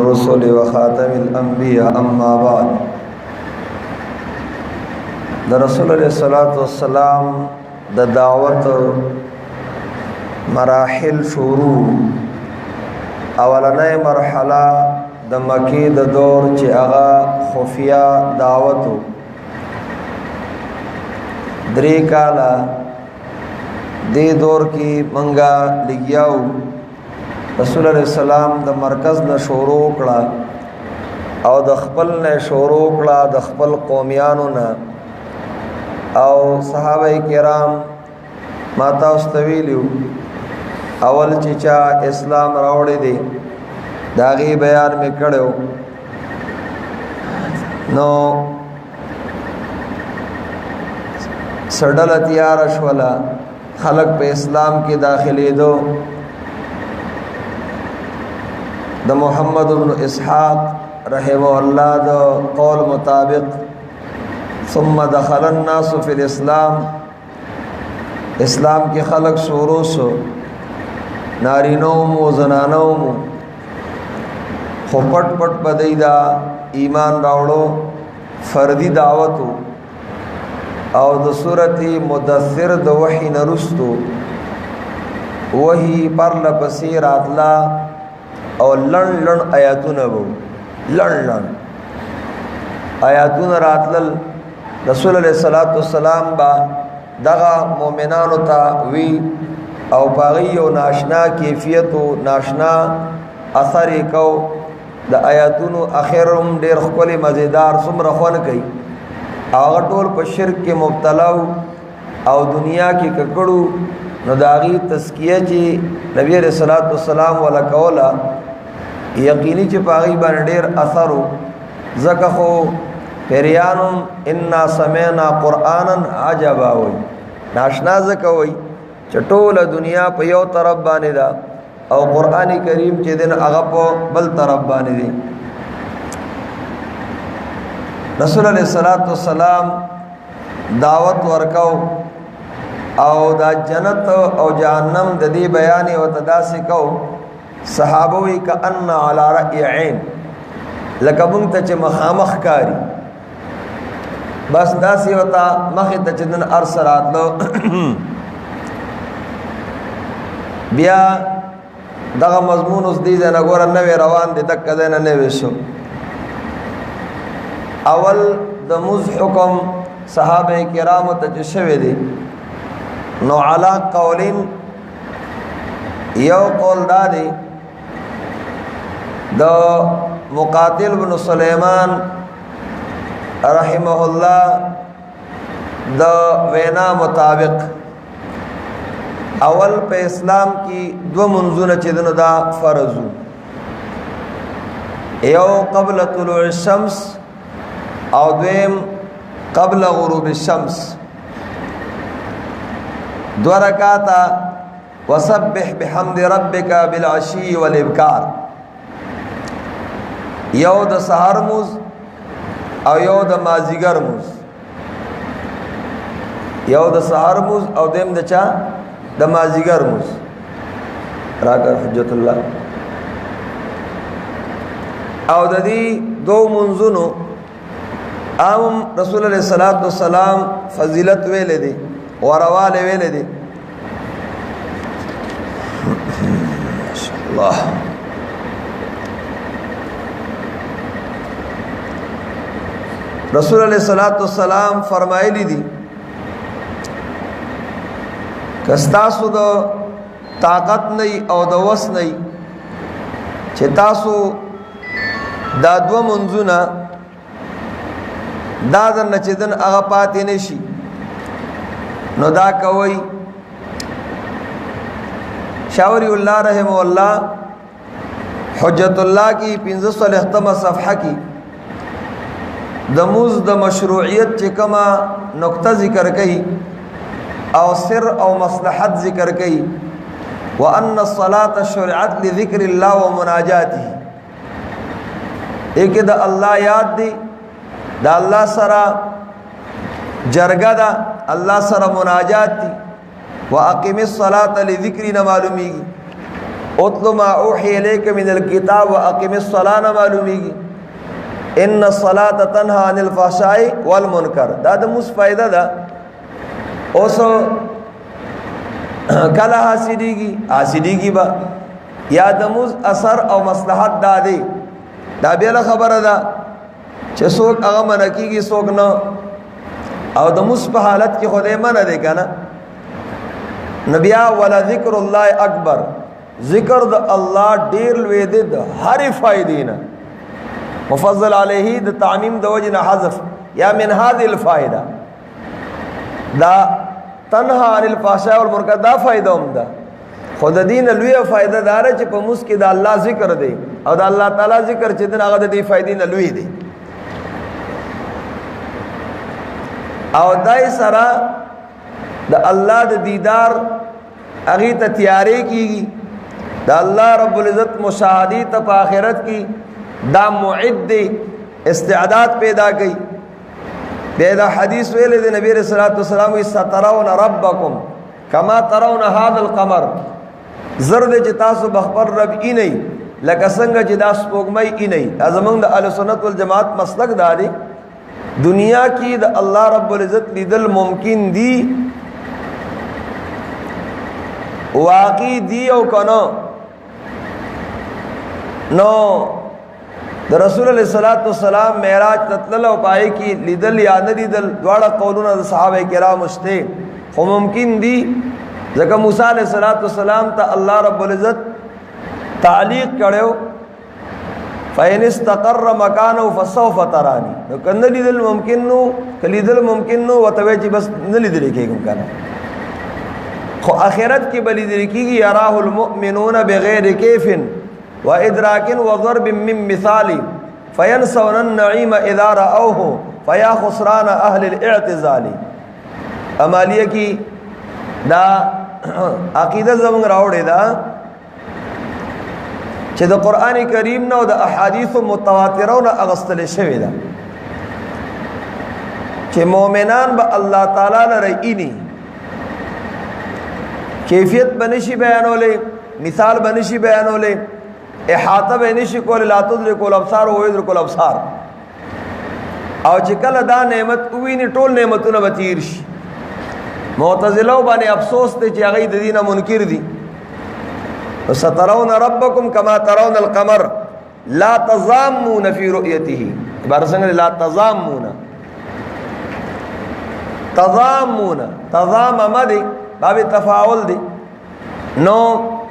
الرسل وخاتم الانبیاء اما بعد دا رسول علیہ الصلوۃ والسلام دا دعوت مراحل شروع اولنې مرحله د مکی د دور چې هغه خفیه دعوت درې کاله دې دور کې منګه لګیاو رسول الله السلام د مرکز نه شروع کړه او د خپل نه شروع کړه د خپل قومیانو نه او صحابه کرام ماته واستویلو اول چې چا اسلام راوړی دی داغي بیان می کړو نو سړل تیار شولا خلق په اسلام کې داخلي دو د محمد بن اسحاق رحمه الله د قول مطابق ثم دخل الناس فی الاسلام اسلام کې خلق شروع سو نارینو مو زنانو مو خو پټ پټ بدای دا ایمان راوړو فردی دعوت او د سورتی مدثر د وحی نرستو وحی پر لپسی راتلا او لن آیاتونه وو لن آیاتونه راتل رسول الله صلی الله علیه وسلم با دغه مؤمنانو ته وی او باغی او ناشنا کیفیت او ناشنا اثر کو د آیاتونو اخرهم ډیر خپل مزیدار څومره خون کوي هغه ټول په شرک کې مبتلا او دنیا کې ککړو نو داغي تزکیه چې نبی رسول الله والسلام ولا کولا یقیني چې پاغي باندې ډیر اثر زکه خو پیریانم ان سمعنا قرانا عجبا وي ناشنا زکه وي چټوله دنیا په یو طرف باندې دا او قران کریم چې دین هغه په بل طرف باندې دی رسول الله صلی الله علیه وسلم دعوت ورکاو او دا جنت او جهنم د دې بیان او تداسې کو صحابه وی کأن علی رأی عین لکه مونږ ته چې مخامخ کاری بس داسې وتا مخه ته چې دن ارسرات لو بیا دغه مضمون اوس دې نه ګور نه روان دي تک کده نه وېسو اول د مز حکم صحابه کرام ته چې شوی دي نو علا قولین یو قول دادی د مقاتل بن سلیمان رحمه الله د وینا مطابق اول په اسلام کې دو منځونه چې دنو دا فرض یو قبل طلوع الشمس او دویم قبل غروب الشمس دو رکعاتا وسبح بحمد ربک بالعشی والابکار یو د سحر موز او یو د مازیګر موز یو د سحر موز او دیم د چا د مازیګر موز راکر حجت الله او د دې دو منځونو ام رسول الله صلی الله علیه وسلم فضیلت ویلې دي ورواله ویلې دي ماشاءالله رسول الله صلی الله علیه وسلم فرمایلی دي کستاسو د طاقت نه او د وس نه چې تاسو دا دو منځونه دا د نچدن هغه پاتې نشي نو دا کوي شاوری الله رحم الله حجت الله کی 15 صفحه کی د موز د مشروعیت چې کما نقطه ذکر کړي او سر او مصلحت ذکر کړي وان الصلاه شرعت لذکر الله ومناجاته ایک د الله یاد دی دا الله سره جرګه دا الله سره مناجات دي واقم الصلاه لذکرنا معلومیږي اتل ما اوحی الیک من الکتاب واقم الصلاة نه معلومیږي ان الصلاة تنهى عن الفحشاء والمنکر. دا د موس فائدہ ده. اوس کله حاصلېږي با یا د موس اثر او مصلحت دا دی. دا بیا خبره ده چې څوک هغه منع کېږي څوک نه. او د موس په حالت کې خدای منع دی که نه. نبیا ولا ذکر الله اکبر، ذکر د الله ډیر لوی دی د هرې فائدې نه. مفضل علیه د تعمیم د وجه نه حذف یا من هذه الفائده. دا تنها عن الفحشاء والمنکر دا فائدہ هم ده. خود دین لوی فائدہ دار چې په موس کې د الله ذکر دی او د الله تعالی ذکر چې دین هغه د دې فائدې نه لوی دی. او دای سره د الله د دیدار هغه ته تیارې کیږي. د الله رب العزت مشاهدی ته په آخرت کې دا معد استعداد پیدا کړي. بیا دا حدیث ویل دی نبی رسول الله صلی الله علیه وسلم سترون ربکم کما ترون هذا القمر. زرد چې تاسو بخبر رب ای نه لکه څنګه چې دا سپوږمۍ ای نه. زمونږ د اهل سنت والجماعت مسلک دا دی دنیا کې د الله رب العزت لیدل ممکن دی واقعي دی او کنه. نو د رسول الله صلی الله علیه وسلم معراج تطلل او پای کې لیدل یا نه لیدل دواړه قولونه د صحابه کرام شته خو ممکن دی. ځکه موسی علیه السلام ته الله رب العزت تعلیق کړو فإن استقر مکانه فسوف ترانی. نو کنه لیدل ممکن نو کلیدل ممکن نو وتوی چې بس نه لیدل کېږم کنه. خو آخرت کې بلی لیدل کېږي یراه المؤمنون بغیر کیف وادراک وضرب من مثال فینسون النعیم اذا رأوه فیا خسران اهل الاعتزال. امالیه کی دا عقیده زمونږ راوړې ده چې د قرآن کریم نه او د احادیث متواتره نه اغستل شوی ده چې مؤمنان به الله تعالی لره اینی کیفیت بنشي بیانولې، مثال بنشي بیانولې، احاطه بنشي کول، لا تدرک الابصار ويدرك الابصار. او چې کله دا نعمت ویني ټول نعمتونه به تیر شي. معتزله باندې افسوس دی چې هغه د دینه منکر دي. سترون ربکم کما ترون القمر لا تضامون فی رؤیته. عبارت څنګه لا تضامون تضامم دی باب تفاعل دی. نو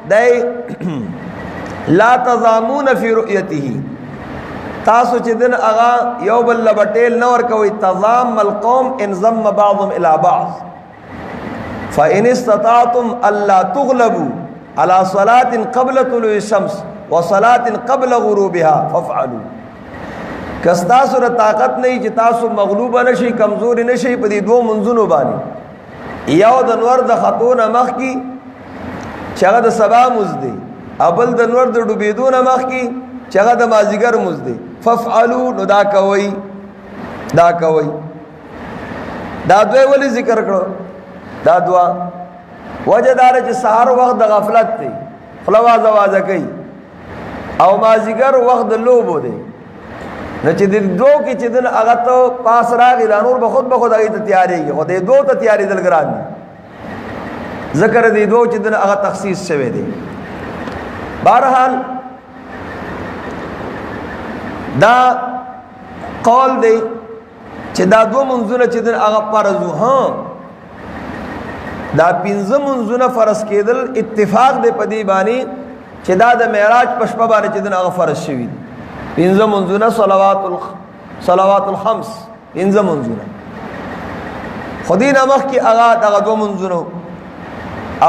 دای لا تضامون فی رؤیته تاسو چې دن اغا یو بل لبټیل نور کوي. تضام القوم ان ضم بعضهم الى بعض فان استطعتم الا تغلبوا على صلاة قبل طلوع الشمس وصلاة قبل غروبها فافعلوا. کستاسو را طاقت نہیں چې تاسو مغلوب نشي کمزور نشي په دې دوه منځونو باندې. یو د نور د خطون مخ کی چې هغه د سبا مزدي، ابل د نور د ډوبېدو نه مخ کی چې هغه د مازیګر مزدي. فافعلوا نو دا کوي دا دوی ولی ذکر کړو. دا دعا وجه دار چې سحر وخت د غفلت دی خلواز आवाज کوي او مازیګر وخت د لوبو دی. نه چې د دوه کې چې دن هغه ته پاس راغی دا نور به خود هغه ته تیارېږي. خو د دوه ته تیارې دل ګران دي ذکر دی دوه چې دن هغه تخصیص شوی دی. بهرحال دا قول دی چې دا دوه منځونه چې دن هغه فرض ها دا پنځه منځونه فرض کېدل اتفاق دی په دې باندې چې دا د معراج په شپه باندې چې دن هغه فرض شوی دي. پنځه منځونه صلوات الخمس پنځه منځونه خدای نامخ کې هغه دغه دوه منځونه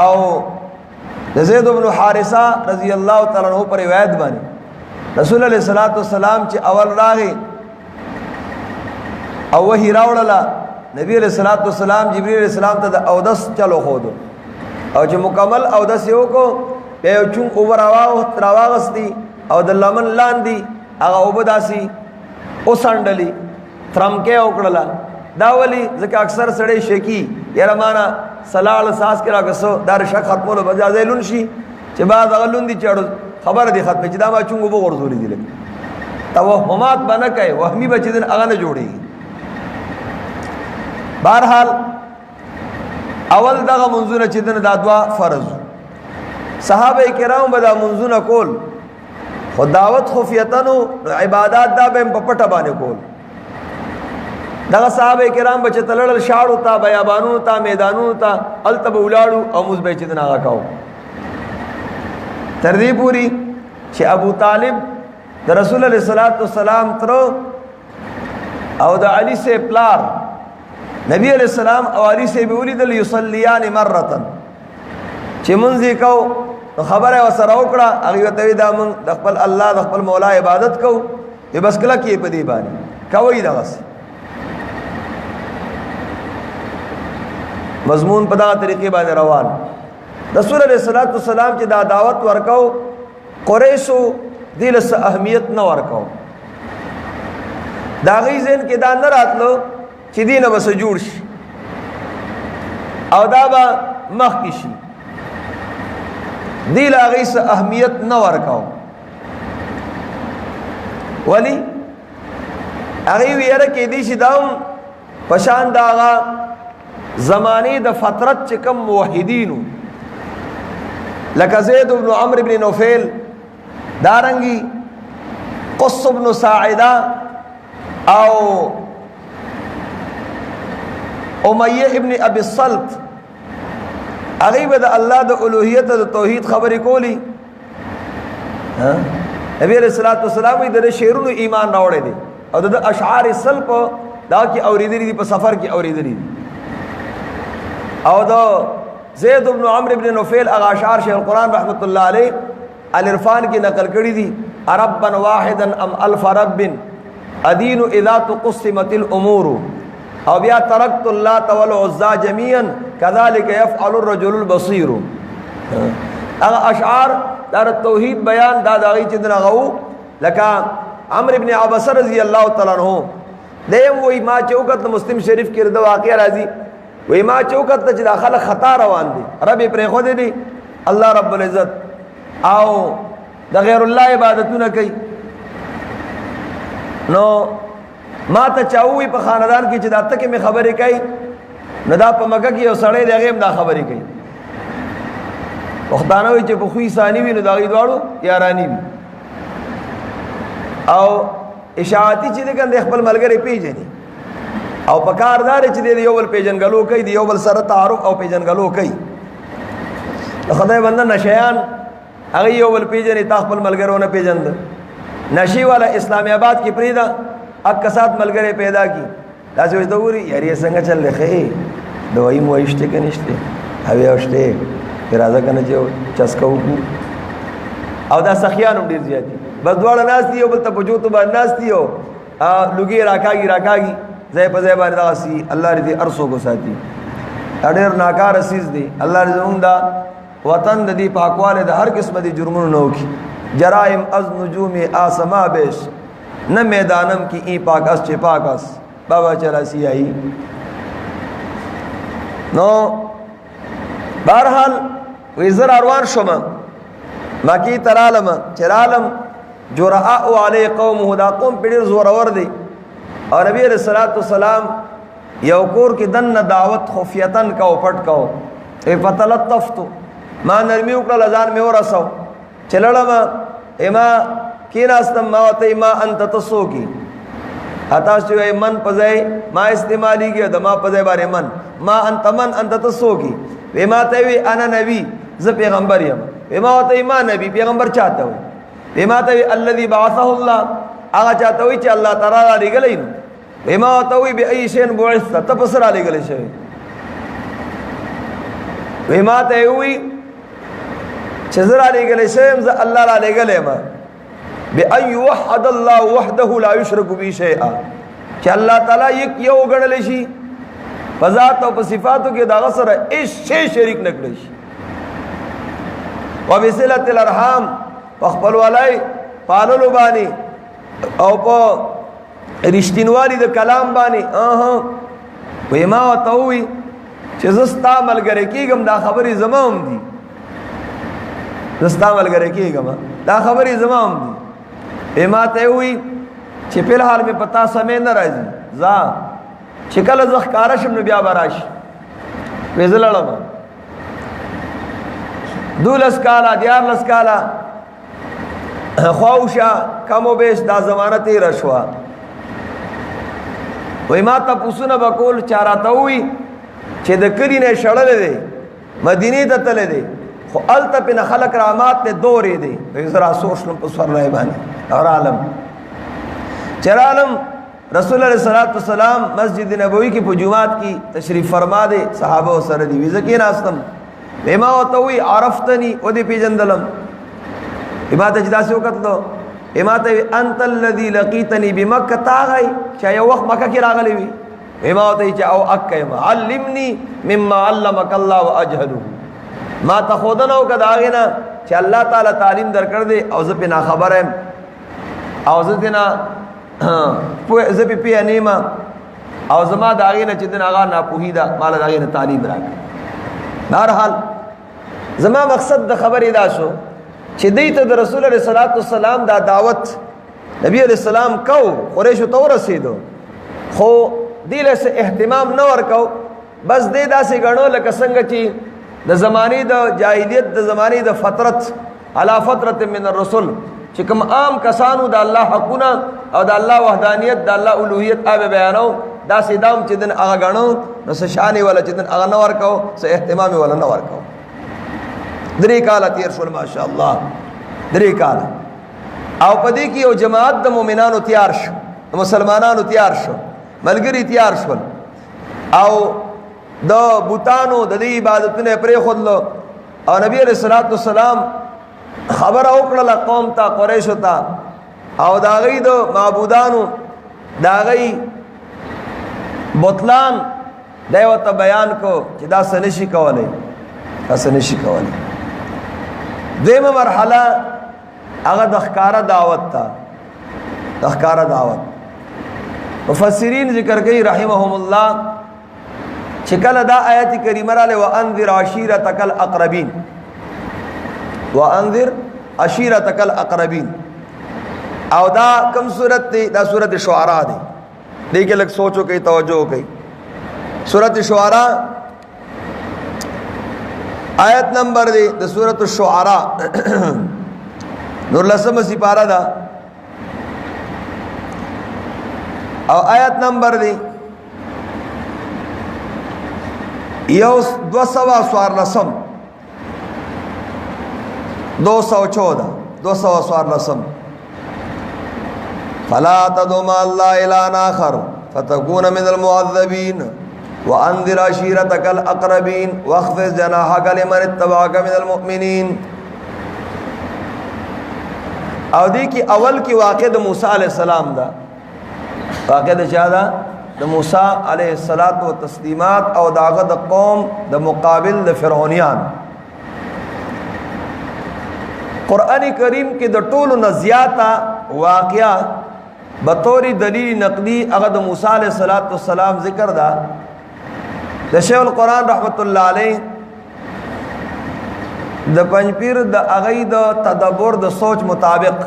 او د زید بن حارثه رضی الله تعالی عنہ پر روایت باندې رسول الله صلی الله علیه وسلم چې اول راغی او وحی راوړله نبی علیہ الصلوۃ والسلام جبرئیل علیہ السلام ته د اودس چلو خود او چې مکمل اودس یو کو په چون اوور راواغستی او د لمن لاندې هغه وبداسي او سانډلی ترمکه وکړه. دا ولی ځکه اکثر سړی شکی یاره معنا سلال ساس کې راغسو دا شک ختمولو بجازه لون شي چې بعد غلون دي چړو خبره دي ختمه چې دا ما چونګو به ورزولې دي لکه توهمات بنه کوي وهمي بچ دین هغه نه جوړي. بهرحال اول دغه منځونه چې دنه دا دوا فرض صحابه کرام به دا منځونه کول خو دعوت خفیتن عبادت دا به په پټه باندې کول. دغه صحابه کرام به چې تلل شاړو ته بیابانونو ته میدانونو ته التب ولاړو او موږ به چې دنا هغه کاو تر دې پوری چې ابو طالب د رسول الله صلی الله علیه وسلم تر او د علی سے پلار نبی علیہ السلام او علی سے بیولیدل یصلیان مرتن چې منځي کو خبره وسره وکړه هغه ته دا من د خپل الله د خپل مولا عبادت کو به بس کله کې په دې باندې کوي دغه مضمون په دا طریقې باندې روان. رسول الله صلی الله علیه وسلم چې دا دعوت ورکاو قریشو دل سه اهمیت نه ورکاو دا غي زین کې دا نه راتلو چې دینه بس جوړ شي او دا به مخ کې شي دی لا غي سه اهمیت نه ورکاو ولی هغه ویره کې دي چې داوم پشان داغه زمانی د فترت چې کم موحدینو لکه زید بن عمرو بن نوفل دارنګي قص بن ساعده او امیہ ابن ابی الصلت هغه به د الله د الوهیت د توحید خبرې کولی. نبی علیہ الصلوۃ والسلام د شعرونو ایمان راوړی دي او د اشعار سلف دا کی اوریدلې دي په سفر کې اوریدلې دي او د زید بن عمرو بن نوفل هغه اشعار شیخ القرآن رحمت الله علیه العرفان کې نقل کړی دي ربا واحدا ام الف رب ادین اذا تقسمت الامور او بیا ترکت اللات والعزى جميعا كذلك يفعل الرجل البصير. هغه اشعار در توحید بیان دا دغه چې دغه لکه عمرو بن عباس رضی الله تعالی عنہ دیم وای ما چوکت مسلم شریف کې د واقع راځي وای ما چوکت چې داخله خطا روان دي رب پرې خو دي الله رب العزت او د غیر الله عبادتونه کوي نو ما ته چاوي په خاندان کې چې دا تکه می خبرې کوي نو دا په مکه کې یو سړی دی هغه دا خبرې کوي وختانه وي چې په خوې ثاني وي نو دا غي دواړو یارانی وي او اشاعتی چې دغه خپل ملګری پیژني او په کاردار چې دی یو بل پیژنګلو کوي دی یو بل سره تعارف او پیژنګلو کوي خدای بنده نشیان هغه یو بل پیژني تا خپل ملګرونه پیژند نشي والا اسلام آباد کې پریدا اک سات ملګری پیدا کی تاسو وایي دوری یاري څنګه چل لخه دوی مو ایشته کنيشته هوی اوشته اراده کنه چې چسکو او دا سخیان ډیر زیاتی بس دواړه ناس دی یو بل ته بجو ته باندې ناس دی او لګي راکاږي زې په زې باندې داسي الله دې ارسو کو ساتي اډیر ناکار عزیز دی الله دې زموږ دا وطن د دې پاکواله د هر قسم دي جرمونو نو کی جرائم از نجوم آسما بیش نہ میدانم کی ای پاکس چه پاکس بابا چلا سیائی نو بہرحال ویزر اروان شما مکی ترالم چرالم جو رعاو علی قوم دا قوم پیڑیر زورور دی اور نبی علیہ الصلوۃ والسلام یو کور کی دن دعوت خفیتن کا پټ کو ای فتلطفتو ما نرمی وکړه لزان می ورسو چلړم اما کیناستم ما ته ما انت تسو کی اتا شوی من پځای ما استعمالی کی د ما پځای باندې من ما انت تسو کی و ما ته وی انا نبی ز پیغمبر یم و ما ته ما نبی پیغمبر چاته وی و ما ته الذي بعثه الله هغه چاته وی چې الله تعالی لګلین و ما ته وی به ای شین بعث تفسر لګل شوی و ما ته وی چې زرا لګل شوی ز الله را لګلې ما بأن يوحد الله وحده لا يشرك به شيئا چې الله تعالی یک یو غړل شي په ذات او په صفاتو کې دا سره هیڅ شی شریک نه کړی شي وبصلة الارحام خپل ولای پاللو باندې او په رښتینوالي د کلام باندې وې ما وتوي چې زستا ملګری کېږم دا خبرې زموم دي دستا ملګری کېږم دا خبرې زما هم دي ما ته وی چې په حال مې پتا سمې نه راځي ځا چې کله زه ښکاره شم نو بیا به راشي وې زه لړم 12 کاله 14 کاله خواوشه کم و بیش دا زمانه تیره شوه وی ما تا پوسونه بکول چاراته وی چې د کلی نه شړلې دی مدینه ته تللی دی خو هلته پې نه خلک رامات دی دورې دی وی زه راسوچ نم په سورلی باندې او رالم چې رالم رسول الله صلی الله علیه وسلم مسجد نبوي کې په جمعات کې تشریف فرما دی صحابه سره دی وی زه کېناستم وی ما ورته وی عرفتني ودې پېژندلم ما ته چې داسې وکتلو ما ته انت الذي لقيتني بمکه تا غی چې یو وخت مکه کې راغلی وي ما ته چې او اکه علمني مما علمك الله واجهله ما ته خودنه وکړه هغه نه چې الله تعالی تعلیم درکړ دې او زه په خبر ام او زه دې نه زه په پیانېما او زما د هغه نه چې دین هغه نه پوهیدا مال د هغه نه تعلیم راکړ بهرحال زما مقصد د خبرې دا شو چې دوی ته د رسول الله صلی الله علیه وسلم دا دعوت نبی علیہ السلام کو قریش ته ورسېدو خو دې له اهتمام نه ورکو بس دې داسې غنو لکه څنګه چې د زمانه د جاهلیت د زمانه د فترت علا فترت من الرسل چې کوم عام کسانو د الله حقونه او د الله وحدانیت د الله الوهیت اوبه بیانو دا سیدام چې دن هغه غنو نو شانې ولا چې دن هغه نه ورکو څه اهتمام ولا نه ورکو 3 کاله تیر شول ماشاء الله 3 کاله او پدې کې یو جماعت د مؤمنانو تیار شو د مسلمانانو تیار شو ملګری تیار شول او د بوتانو د دې عبادتونه پرې خودلو او نبی علیہ الصلوۃ والسلام خبر او کړه قوم ته قریش ته او دا غي د معبودانو دا غي بوتلان دایوته بیان کو چې دا سنشي کولای سنشي کولای دیمه مرحله هغه د ښکارا دعوت تا د ښکارا دعوت مفسرین ذکر کوي رحمهم الله چې کله دا آیت کریمه رااله وانذر عشیرتک الاقربین وانذر عشیرتک الاقربین او دا کوم سورت دی دا سورت شعراء دی دې کې لږ سوچو کوي توجه کوي سورت شعراء آیت نمبر دی د سورۃ الشعراء نور لسمه سپاره ده او آیت نمبر دی یو 214 214 فلا تدعوا مع الله إلها آخر فتكون من المعذبين وانذر عشيرتك الاقربين واخفض جناحك لمن اتبعك من المؤمنين او دی کی اول کی واقع د موسی علیہ السلام دا واقع د چا دا د موسی علیہ الصلات و تسلیمات او داغه د قوم د مقابل د فرعونیان قران کریم کې د ټولو نزیاتا واقعا بطور دلیل نقلی هغه د موسی علیہ الصلات والسلام ذکر دا د شیخ القرآن رحمت الله علیه د پنځپیر د اغې د تدبر د سوچ مطابق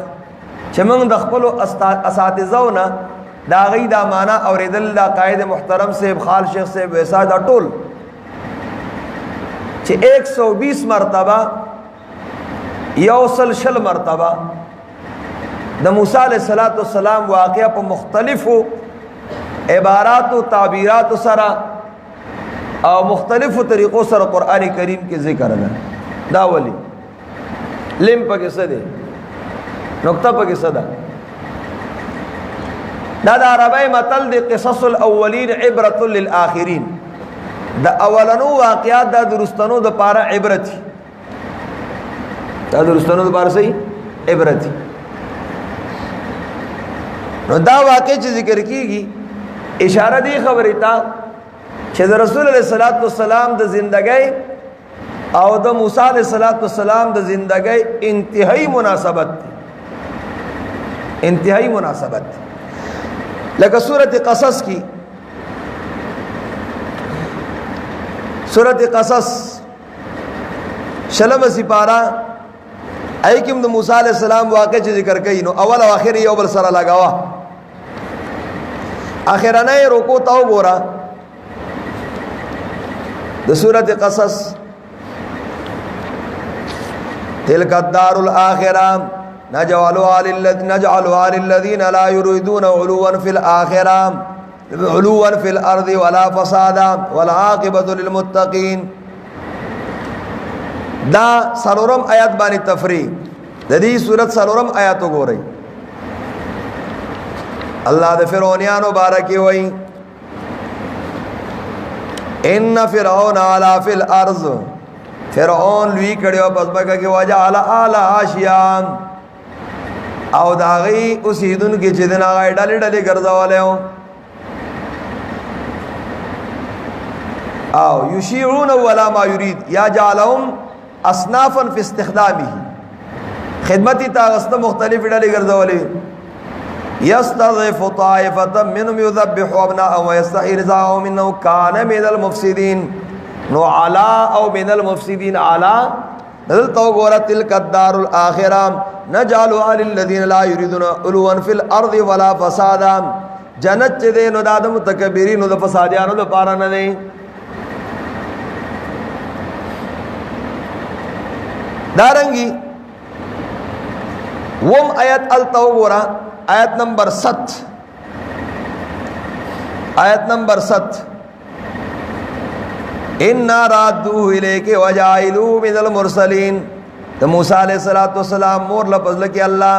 چې موږ د خپل اساتذهونه د اغې د معنا اوریدل د قائد محترم صاحب خال شیخ صاحب ویسا دا ټول چې 120 مرتبه یوصل شل مرتبه د موسی علیہ الصلوۃ والسلام واقعا په مختلفو عبارات او تعبیرات سره او مختلفو طریقو سره قران کریم کې ذکر ده دا ولی لم پکې څه ده نقطه پکې څه ده دا د عربی متل د قصص الاولین عبرة للآخرین د اولنو واقعات د درستنو د پاره عبرت دا درستنو د پاره صحیح عبرت نو دا واقع چې ذکر کیږي اشاره دی خبرې ته چې د رسول الله صلی الله علیه وسلم د ژوندۍ او د موسی علیه السلام د ژوندۍ انتهایی مناسبت انتهایی مناسبت لکه سورۃ قصص کی سورۃ قصص شلم سپارہ ای کوم د موسی علیہ السلام واقع چې ذکر کړي نو اول او اخر یو بل سره لگاوا اخرانه رکو تاو ګورا د سورۃ قصص تلک الدار الاخرہ نجعلها للذین لا يريدون علوا في الاخرہ علوا في الارض ولا فسادا والعاقبۃ للمتقین. دا سلورم آیات باندې تفریح د دې سورۃ سلورم آیات وګورئ. الله د فرعونانو بارکی وای ان فرعون علا فی الارض فرعون لوی کړو پس بګه کې وجعل اعلی اشیاء او داغي اوسیدون کې چې دنا غي ډلې ډلې ګرځولې او یشیعون ولا ما یرید یا جعلهم اصنافا فی استخدامه خدمتی تاغسته مختلف ډلې ګرځولې یستضعف طائفه منهم یذبح ابناءهم ويستحيي نساءهم انه كان من المفسدين. نو علا او من المفسدين علا دلته وګوره تلک الدار الاخره نجعلها للذين لا يريدون علوا في الارض ولا فسادا. جنت چې دې نو د متکبرین او د فسادیانو لپاره نه دی. دارنګي وم آیت التو ګوره آیت نمبر 7 آیت نمبر 7 ان رادوه الیک وجعلوا من المرسلین. تو موسی علیہ الصلوۃ والسلام مور لفظ لکی الله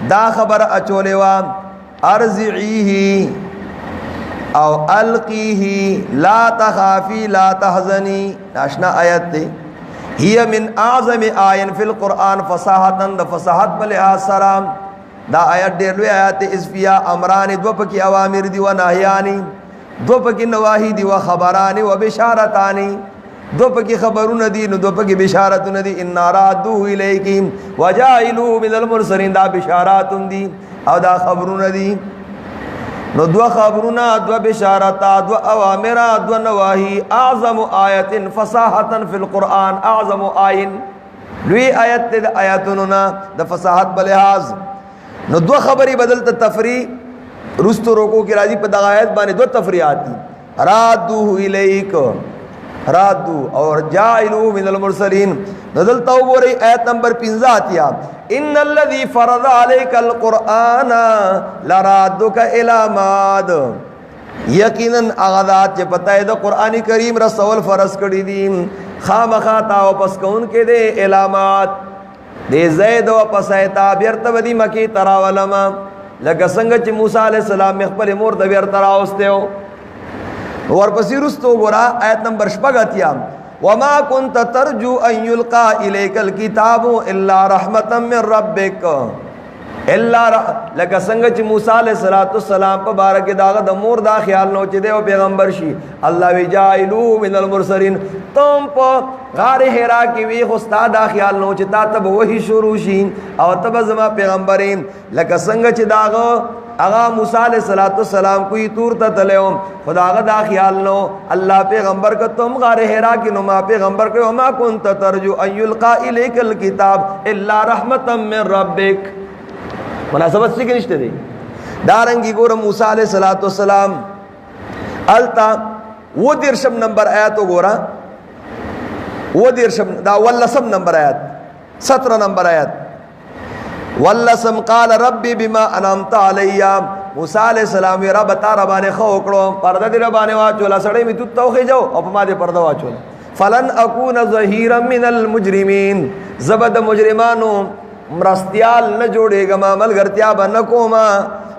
دا خبر اچولې وا ارزعیه او القیه لا تخافی لا تحزنی. ناشنا آیت دی هي من اعظم آیین فی القرآن فصاحتا د فصاحت بل اثرام. دا آیت ډېر لوی آیت اسفیا امران دو پکې اوامر دی و نهیانی دو پکې نواهی دی و خبرانی و بشارتانی دو پکې خبرونه دي نو دو پکې بشارتونه دي. ان رادوه الیکم وجعلوا من المرسلین دا بشارات دي او دا خبرونه دي. نو دو خبرونه دو بشارت دو اوامر دو نواهی اعظم آیت فصاحتا فی القرآن اعظم آیین لوی آیت د آیاتونو د فصاحت بلحاظ. نو دو خبری بدلت تفریح رستو روکو کی راضی پہ دغایت بانے دو تفریحات دی رادوه الیک رادو اور جاعلو من المرسلین. نزلتا ہو بو رہی آیت نمبر 15 آتیا ان الذی فرض علیک القرآن لرادک الی ماد. یقیناً اغذات چے پتہ ہے دا قرآن کریم رسول فرض کری دی خامخا تاو پس کون کے دے علامات دے زید و پسیتا بیرتب دی مکی تراولما لکه څنګه چې موسی علیہ السلام خپل مور د بیر تراوسته ورپسې رستو ګورا آیت نمبر 15 وما كنت ترجو ان يلقى اليك الكتاب الا رحمتا من ربك الا لکه څنګه چې موسی علیہ السلام په بار کې داغه د مور دا خیال نو چې دی پیغمبر شي الله وی جاءلو من المرسلین. تم په غار حرا کې وی خو استاد دا خیال نو چې تا ته وਹੀ شروع شي او تب زما پیغمبرین لکه څنګه چې داغه اغا موسی علیہ السلام کوئی تور ته تلو خداغه دا خیال نو الله پیغمبر کو تم غار حرا کې نو ما پیغمبر کو ما كنت ترجو ان يلقى اليك الكتاب الا رحمتا من ربك. مناسبت سے نشتے دی. دارنگی گورا موسیٰ علیہ السلام التا وہ درشم نمبر آیاتو گورا وہ درشم دا واللسم نمبر آیات 17 نمبر آیات واللسم قال ربی بما انامت علیہ. موسیٰ علیہ السلام وی رب تا ربانے خوکڑو پردہ دی ربانے واچولا سڑے میں تو توخی جاؤ اور پما دے پردہ واچولا فلن اکون ظہیرا من المجرمین. زبد مجرمانو مرستیال نہ جوڑے گا ما ملگرتیا بنکوما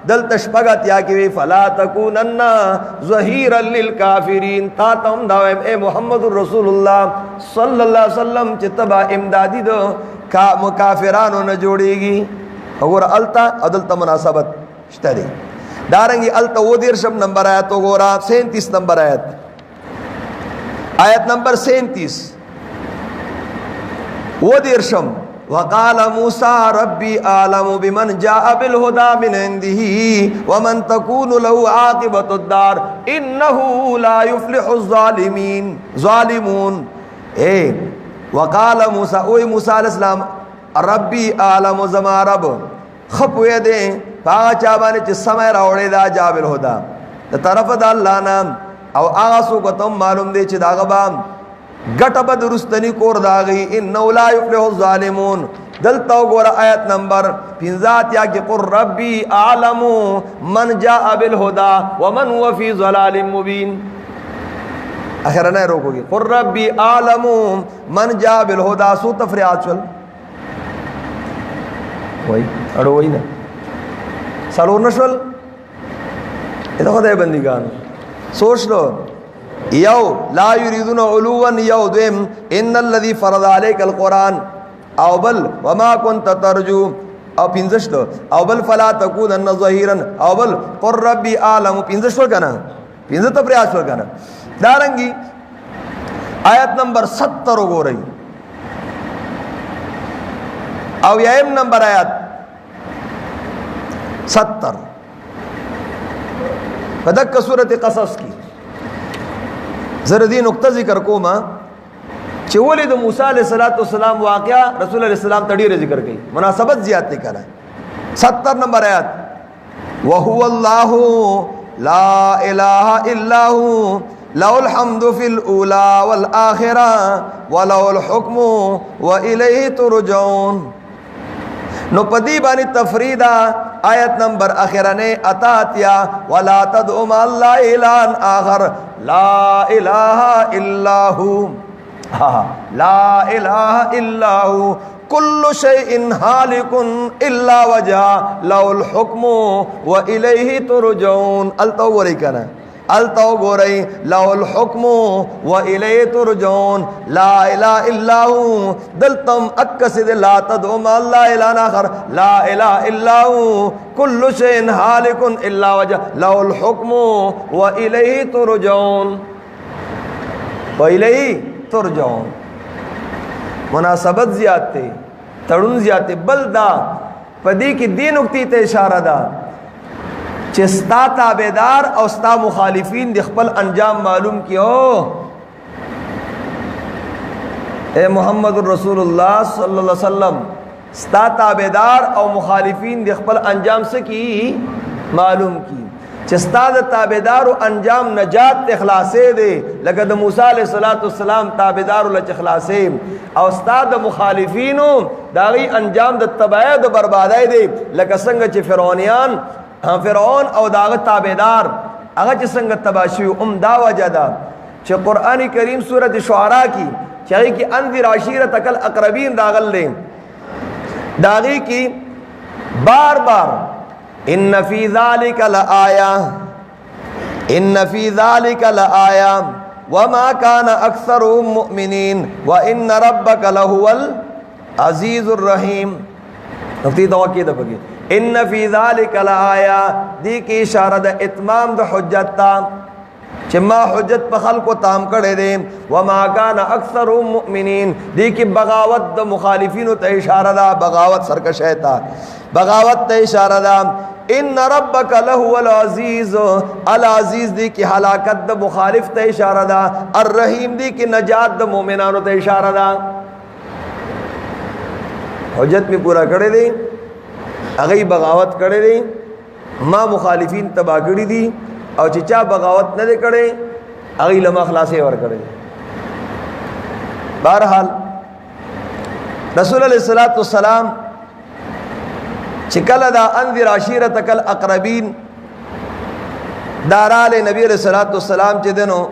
دل تشپگتیا کی فلا تکونن ظہیرا للکافرین. تا تم داویم اے محمد رسول اللہ صلی اللہ علیہ وسلم چتبا امدادی دو کافرانو نہ جوڑے گی. اور التا عدلتا مناسبت شتری دارنگی التا وہ دیرشم نمبر آیت گورا 37 نمبر آیت نمبر 37 وہ دیرشم وقال موسى ربي أعلم بمن جاء بالهدى من عنده ومن تكون له عاقبة الدار إنه لا يفلح الظالمون. وقال موسى اوے موسیٰ علیہ السلام ربی عالم زما رب خپوی دے پاگا چابانی چی سمع راوڑی دا جابل ہودا دا طرف دا اللہ نام او آغا سو کتم معلوم دے چی دا غبام گٹ با درستنی کور داغی انہو لا یفلح الظالمون دلتاو گورا آیت نمبر 15 یا کہ قر ربی اعلم من جاء بالہدا ومن هو فی ضلال مبین آخر نہیں روکو گی قر ربی اعلم من جاء بالہدا سو تفریعات چل وہی اڑو وہی نا سالور نشول یہ تو خدای بندگان سوچ لو یو لا یریدون علوا یو دویم ان الذی فرض علیک القرآن او بل وما كنت ترجو او پینزش لو او بل فلا تکونن ظہیرا او بل قر ربی اعلم پینزش لو کنا پینزش تو پریاس لو کنا دارنگی آیت نمبر 70 گو رہی او یایم نمبر آیت 70 فدک سورت قصص کی زردی نقطہ ذکر کو ماں چولی دو موسیٰ علیہ السلام واقعہ رسول علیہ السلام تڑیر ذکر گئی مناسبت زیادتی کرا 70 نمبر آیت وَهُوَ اللَّهُ لَا إِلَهَ إِلَّا هُ لَهُ الْحَمْدُ فِي الْأُولَى وَالْآخِرَةِ وَلَهُ الْحُكْمُ وَإِلَيْهِ تُرْجَعُونَ نو پدی بانی تفریدہ آیت نمبر اخیرنے اتاتیا وَلَا تَدْعُ مَعَ اللَّهِ إِلَٰهًا آخَرَ لَا إِلَٰهَ إِلَّا هُوَ لا الہ الا ہو کل شیء ہالک الا وجہہ لہ الحکم والیہ ترجعون التو گوری کنا التو گوری لہ الحکم والیہ ترجعون لا الہ الا ہو دلتم اکسد لا تدعو مع اللہ الہ آخر لا الہ الا ہو کل شیء ہالک الا وجہہ لہ الحکم والیہ ترجعون والیہ ترجعون مناسبت زیادتے تڑن زیادتے بل دا پدی کی دی نکتی تے اشارہ دا چستا تابدار او ستا مخالفین دی خپل انجام معلوم کیو اے محمد رسول اللہ صلی اللہ علیہ وسلم ستا تابدار او مخالفین دی خپل انجام سے کی معلوم کی چستا دا تابدار و انجام نجات اخلاصے دے لگا دا موسیٰ علیہ السلام تابدار و لچ اخلاصے او ستا دا مخالفینو داغی انجام دا تباہ دا بربادائی دے لگا سنگ چی فرعونیان فرعون او داغ تابدار اگا چی سنگ تباشیو دا وجہ دا چی قرآن کریم سورت شعراء کی چاہی کی انذر عشیرتک الاقربین داغل لے داغی کی بار بار ان فی ذالک لآیہ ان فی ذالک لآیہ وما کان اکثرهم مؤمنین وان ربک لہو العزیز الرحیم مفتی توقع دا بگی ان فی ذالک لآیہ دی کی اشارہ دا اتمام دا حجت تا چما حجت پا خلق و تام کردے دے وما کان اکثرهم مؤمنین دی کی بغاوت دا مخالفین تا اشارہ دا بغاوت سرکش ہے تا بغاوت تا اشارہ دا ان ربک لہو العزیز العزیز دی کی ہلاکت دا مخالف تا اشارہ دا الرحیم دی کی نجات دا مومنانو تا اشارہ دا حجت میں پورا کردے دے اگئی بغاوت کردے دے ما مخالفین تباہ کردی دی او چچا بغاوت نہ دے کردے اگئی لما خلاصے ور کردے بہرحال رسول علیہ السلام چکل دا انذر عشیرتک الاقربین دارال نبی علیہ السلام چی دنو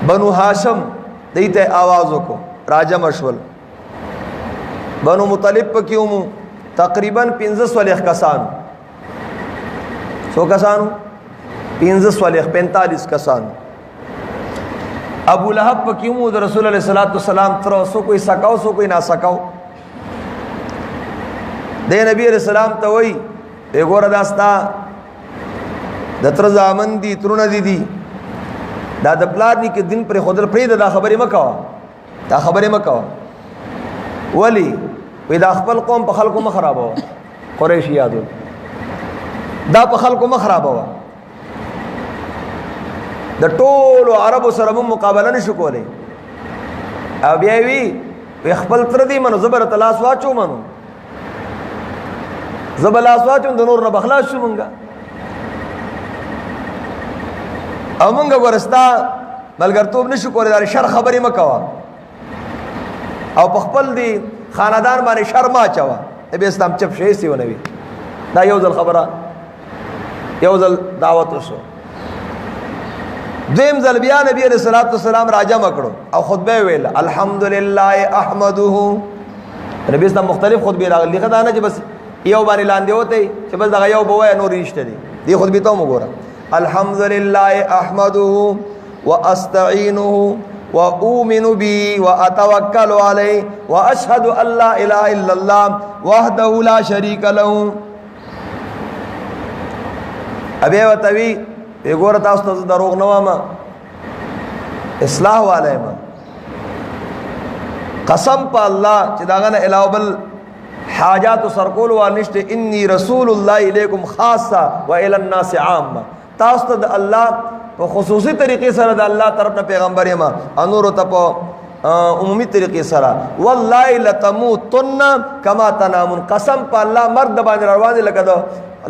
بنو ہاشم دیتے آوازوں کو راجہ مشول بنو مطلب پا کیوں تقریباً 15 کسان سو کسانو 45 کسان ابو لہب پا کیوں رسول علیہ السلام ترو سو کوئی سکاو سو کوئی نہ سکاو دے نبی علیہ السلام تا وی اے گور داستا دتر زامن دی ترون دی دا دپلار نی کے دن پر خودر پرید دا خبری مکاوا دا خبری مکاوا ولی وی دا خپل قوم پا خلقو مخراب ہوا قریش یادو دا پا خلقو مخراب ہوا دا طول و عرب و سرمون مقابلہ نشو کولے اب یہوی خپل تر دې منو زبر تلاس واچو منو زبر لاس واچو د نور نه بخلاص شو مونږه او مونږه ورستا ملګرتوب نشو کولای دا شر خبرې مکوا او په خپل دی خاندان باندې شرما چوا به اسلام چپ شي سی ونوي دا یو ځل خبره یو ځل دعوت وشو دیم ځل بیا نبی علیہ الصلوۃ والسلام راجم کړو او خطبه ویل الحمدلله احمده نبی اسلام مختلف خطبه راغلي خدای نه چې بس یو باندې لاندې وته چې بس دا یو بوای نور رښتې دي دی خطبه ته وګوره الحمدلله احمده واستعينه وأؤمن به وأتوكل عليه وأشهد أن لا إله إلا الله وحده لا شريك له ابي وتوي وګوره تاسو ته دروغ نه وایم اصلاح والے ما قسم په الله چې داغه نه علاوه بل حاجات سرکول والنشته اني رسول الله اليكم خاصه والى الناس عامه تاسو ته الله په خصوصي طریقې سره د الله طرف نه پیغمبر یم انور ته په عمومي طریقې سره والله لتموتن كما تنامون قسم په الله مرد باندې روان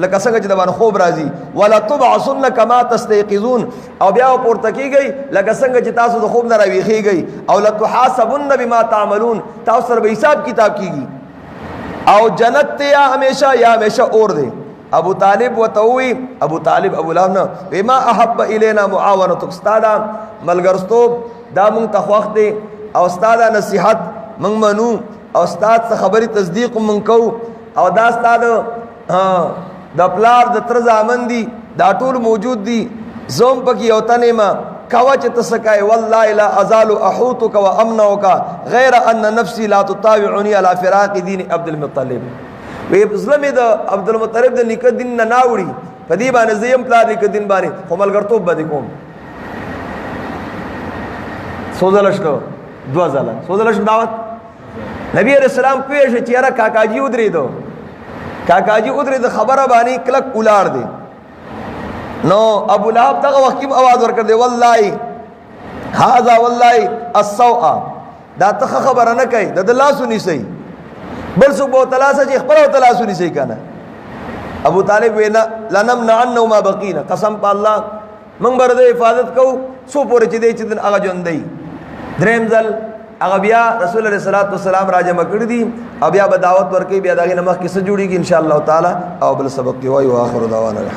لکه څنګه چې د باندې خوب راځي ولا تبعثن كما تستيقظون او بیا پورته کیږي لکه څنګه چې تاسو د خوب نه راويخيږي او لتحاسبن بما تعملون تاسو سره به حساب کتاب کیږي او جنت ته یا همیشه اور دی ابو طالب وتوي ابو طالب ابو لهب نه بما احب الينا معاونتك استاد ملګرستوب دا مونږ ته خوښ دی او استاد نصيحت مونږ منو او استاد څخه خبري تصدیق مونږ کو او دا استاد د پلار د تر زامن دي دا ټول موجود دي زوم پکې او تنه ما کوا چې تسکای والله لا ازال احوتك وامنك غير ان نفسي لا تطاوعني على فراق دين عبد المطلب وی ظلم د عبد المطلب د نیک دین نه ناوړي په دې باندې زیم پلار نیک دین باندې خو ملګرتوب باندې کوم سوزلشتو دوزاله سوزلشت دعوت نبی علیہ السلام پیش چیرې کاکاجی ودرې دو کاکاجی ودرې د خبره باندې کلک اولار دی نو ابو لهب دغه وخت आवाज ورکړ دی والله هاذا والله السوء دا ته خبره نه کوي د الله سني سي بل څوک به تلاسه چې خپل تلاسه نشي کنه ابو طالب وینا لنمنع عنه ما بقينا قسم په الله موږ برده حفاظت کو سو پورې چې دې چې دن هغه ژوند دی دریم ځل هغه بیا رسول الله صلی الله علیه وسلم راجم کړی دي او بیا به دعوت ورکړي بیا دغه نمخ کې څه جوړیږي ان شاء الله تعالی او بل سبق دی وای او اخر دعوانا